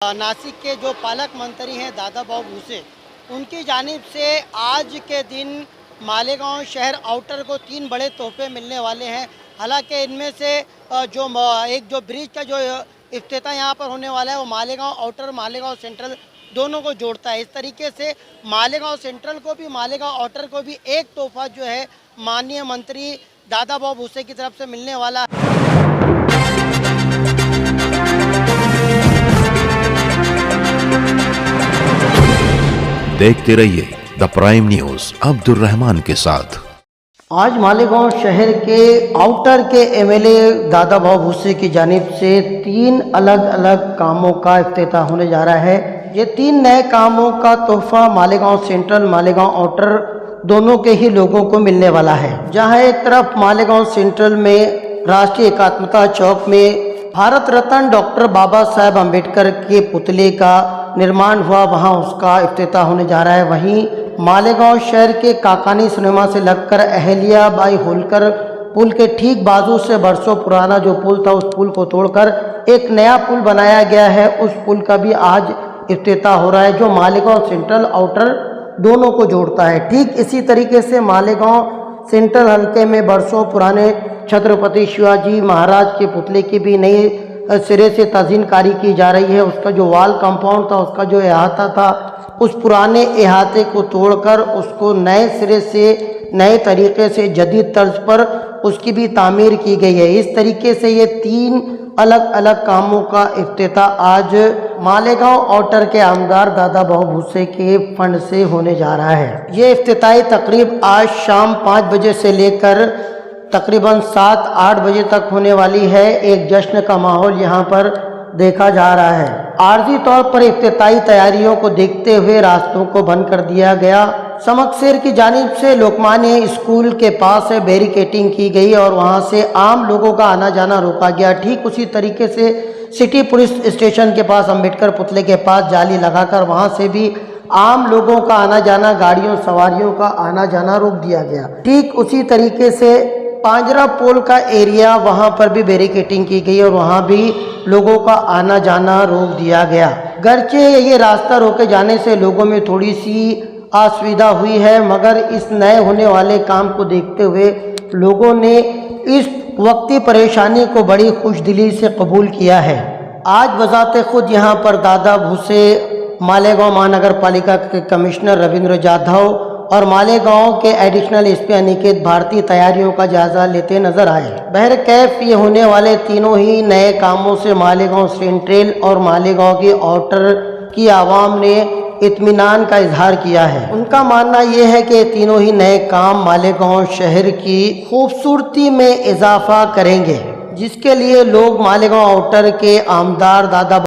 नासिक के जो पालक मंत्री हैं दादा बाबू भूसे, उनकी जानिब से आज के दिन मालेगांव शहर आउटर को 3 बड़े तोहफे मिलने वाले हैं। हालांकि इनमें से जो ब्रिज का जो इफ्तिताह यहाँ पर होने वाला है वो मालेगांव आउटर मालेगांव सेंट्रल दोनों को जोड़ता है। इस तरीके से मालेगांव सेंट्रल को भी मालेगांव आउटर को भी एक तोहफा जो है माननीय मंत्री दादा बाबू भूसे की तरफ से मिलने वाला है। देखते रहिए the prime news Abdul Rahman के साथ। आज मालेगांव शहर के आउटर के एमएलए दादा बाबू भूसे की जानिब से 3 अलग अलग कामों का इफ्तिताह होने जा रहा है। ये 3 नए कामों का तोहफा मालेगांव सेंट्रल मालेगांव आउटर दोनों के ही लोगों को मिलने वाला है। जहां एक तरफ मालेगांव सेंट्रल में राष्ट्रीय एकात्मता चौक में भारत रत्न डॉक्टर बाबा साहेब अम्बेडकर के पुतले का निर्माण हुआ, वहां उसका इफ्तिताह होने जा रहा है। वहीं मालेगांव शहर के काकानी सिनेमा से लगकर अहल्या बाई होलकर पुल के ठीक बाजू से बरसों पुराना जो पुल था, उस पुल को तोड़कर एक नया पुल बनाया गया है। उस पुल का भी आज इफ्तिताह हो रहा है, जो मालेगांव सेंट्रल आउटर दोनों को जोड़ता है। ठीक इसी तरीके से मालेगांव सेंट्रल हल्के में बरसों पुराने छत्रपति शिवाजी महाराज के पुतले की भी नई सिरे से ताज़ीनकारी की जा रही है। उसका जो वॉल कंपाउंड था, उसका जो अहाता था, उस पुराने अहाते को तोड़कर उसको नए सिरे से नए तरीके से जदीद तर्ज पर उसकी भी तामीर की गई है। इस तरीके से ये 3 अलग अलग कामों का इफ्तिताह आज मालेगांव आउटर के आमदार दादा बाबू भूसे के फंड से होने जा रहा है। ये इफ्तिताही तकरीब आज शाम 5 बजे से लेकर तकरीबन 7-8 बजे तक होने वाली है। एक जश्न का माहौल यहाँ पर देखा जा रहा है। आर्जी तौर पर इफ्तिताही तैयारियों को देखते हुए रास्तों को बंद कर दिया गया। समकसेर की जानिब से लोकमान्य स्कूल के पास बैरिकेटिंग की गई और वहाँ से आम लोगों का आना जाना रोका गया। ठीक उसी तरीके से सिटी पुलिस स्टेशन के पास अम्बेडकर पुतले के पास जाली लगाकर वहाँ से भी आम लोगों का आना जाना, गाड़ियों सवारियों का आना जाना रोक दिया गया। ठीक उसी तरीके से पांजरा पोल का एरिया, वहां पर भी बैरिकेटिंग की गई और वहां भी लोगों का आना जाना रोक दिया गया। गर्चे ये रास्ता रोके जाने से लोगों में थोड़ी सी असुविधा हुई है, मगर इस नए होने वाले काम को देखते हुए लोगों ने इस वक्ती परेशानी को बड़ी खुशदिली से कबूल किया है। आज बजाते खुद यहाँ पर दादा भूसे, मालेगांव महानगर पालिका के कमिश्नर रविंद्र जाधव और मालेगांव के एडिशनल एसपी अनिकेत भारती तैयारियों का जायजा लेते नजर आए। बहरकैफ ये होने वाले तीनों ही नए कामों से मालेगांव सेंट्रल और मालेगांव के आउटर की आवाम ने इत्मीनान का इजहार किया है। उनका मानना यह है कि तीनों ही नए काम मालेगांव शहर की खूबसूरती में इजाफा करेंगे, जिसके लिए लोग मालेगांव आउटर के आमदार दादा